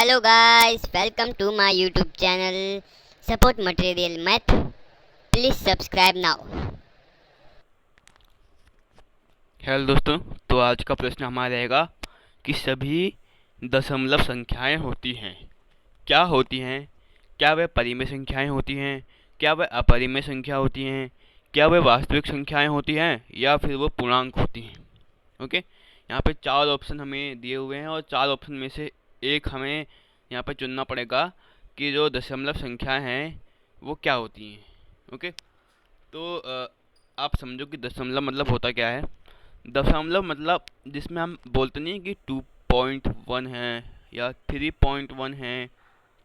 Hello guys, welcome to my YouTube channel Support Material Math. Please subscribe now. Hello दोस्तों, तो आज का प्रश्न हमारा रहेगा कि सभी दशमलव संख्याएं होती हैं, क्या होती हैं? क्या वे परिमेय संख्याएं होती हैं? क्या वे अपरिमेय संख्या होती हैं? क्या वे वास्तविक संख्याएं होती हैं या फिर वो पूर्णांक होती हैं? ओके, यहाँ पे चार ऑप्शन हमें दिए हुए हैं और चार ऑप्शन में से एक हमें यहाँ पे चुनना पड़ेगा कि जो दशमलव संख्याएं हैं वो क्या होती हैं। ओके, तो आप समझो कि दशमलव मतलब होता क्या है। दशमलव मतलब जिसमें हम बोलते नहीं कि 2.1 है या 3.1 है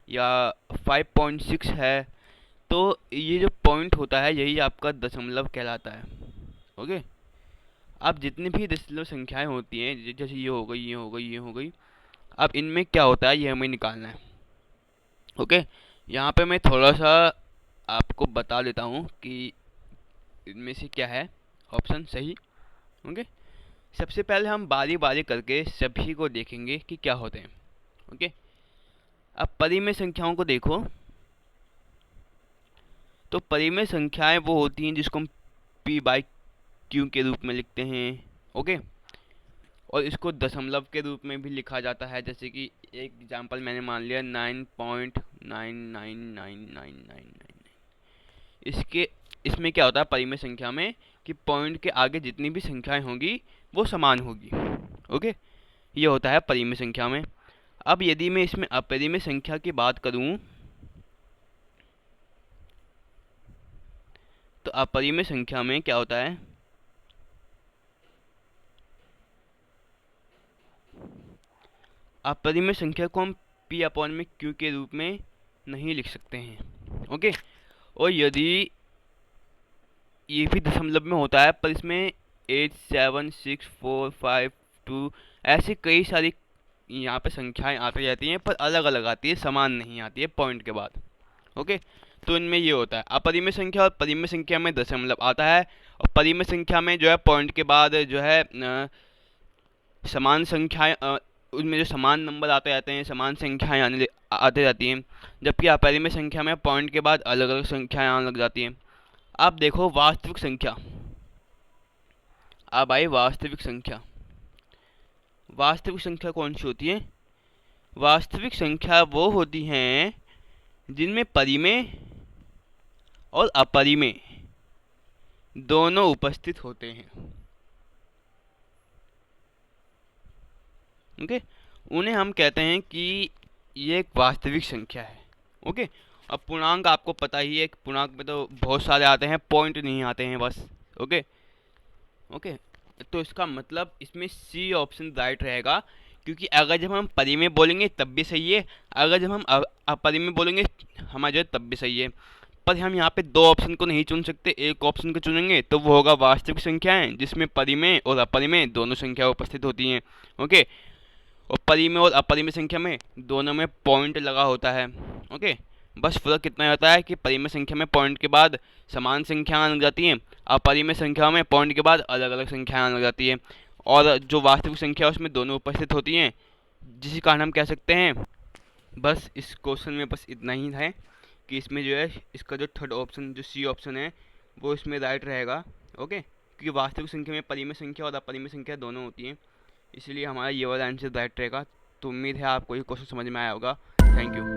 या 5.6 है, तो ये जो पॉइंट होता है यही आपका दशमलव कहलाता है। ओके, अब जितनी भी दशमलव संख्याएं होती हैं जैसे ये हो गई, ये हो गई, ये हो गई, अब इनमें क्या होता है ये हमें निकालना है। ओके, यहाँ पे मैं थोड़ा सा आपको बता देता हूँ कि इनमें से क्या है ऑप्शन सही। ओके, सबसे पहले हम बारी बारी करके सभी को देखेंगे कि क्या होते हैं। ओके, अब परिमेय संख्याओं को देखो, तो परिमेय संख्याएं वो होती हैं जिसको हम p/q के रूप में लिखते हैं। ओके, और इसको दशमलव के रूप में भी लिखा जाता है, जैसे कि एक एग्जांपल मैंने मान लिया 9.999999। इसके इसमें क्या होता है परिमेय संख्या में कि पॉइंट के आगे जितनी भी संख्याएं होंगी वो समान होगी। ओके, ये होता है परिमेय संख्या में। अब यदि मैं इसमें अपरिमेय संख्या की बात करूं, तो अपरिमेय संख्या में क्या होता है, अपरिमेय संख्या को हम p/q के रूप में नहीं लिख सकते हैं। ओके, और यदि ये भी दशमलव में होता है पर इसमें 8 7 6 4 5 2 ऐसी कई सारी यहाँ पे संख्याएं आती जाती हैं, पर अलग अलग आती है, समान नहीं आती है पॉइंट के बाद। ओके, तो इनमें ये होता है अपरिमेय संख्या और परिमेय संख्या में दशमलव आता है, और परिमेय संख्या में जो है पॉइंट के बाद जो है समान संख्याएं, उनमें जो समान नंबर आते जाते हैं, समान संख्याएं आते जाती हैं, जबकि अपरिमेय संख्या में पॉइंट के बाद अलग अलग संख्याएं आने लग जाती हैं। अब देखो वास्तविक संख्या, अब आई वास्तविक संख्या। वास्तविक संख्या कौन सी होती है? वास्तविक संख्या वो होती हैं जिनमें परिमेय और अपरिमेय दोनों उपस्थित होते हैं। ओके, उन्हें हम कहते हैं कि ये एक वास्तविक संख्या है। ओके, अब पूर्णांक आपको पता ही है, पूर्णांक में तो बहुत सारे आते हैं, पॉइंट नहीं आते हैं बस। ओके ओके, तो इसका मतलब इसमें सी ऑप्शन राइट रहेगा, क्योंकि अगर जब हम परिमेय बोलेंगे तब भी सही है, अगर जब हम अपरिमेय बोलेंगे हमारा जो है तब भी सही है। पर हम यहाँ पे दो ऑप्शन को नहीं चुन सकते, एक ऑप्शन को चुनेंगे तो वो होगा वास्तविक संख्याएं जिसमें परिमेय और अपरिमेय दोनों संख्या उपस्थित होती हैं। ओके, और परिमेय और अपरिमेय संख्या में दोनों में पॉइंट लगा होता है। ओके, बस फर्क कितना होता है कि परिमेय संख्या में पॉइंट के बाद समान संख्याएं आने लग जाती हैं, अपरिमेय संख्या में पॉइंट के बाद अलग अलग संख्याएं आने लग जाती है, और जो वास्तविक संख्या है उसमें दोनों उपस्थित होती हैं, जिस कारण हम कह सकते हैं। बस इस क्वेश्चन में बस इतना ही है कि इसमें जो है इसका जो थर्ड ऑप्शन जो सी ऑप्शन है वो इसमें राइट रहेगा। ओके, क्योंकि वास्तविक संख्या में परिमेय संख्या और अपरिमेय संख्या दोनों होती हैं, इसलिए हमारा ये वाला आंसर राइट रहेगा। तो उम्मीद है आपको ये क्वेश्चन समझ में आया होगा। Thank you.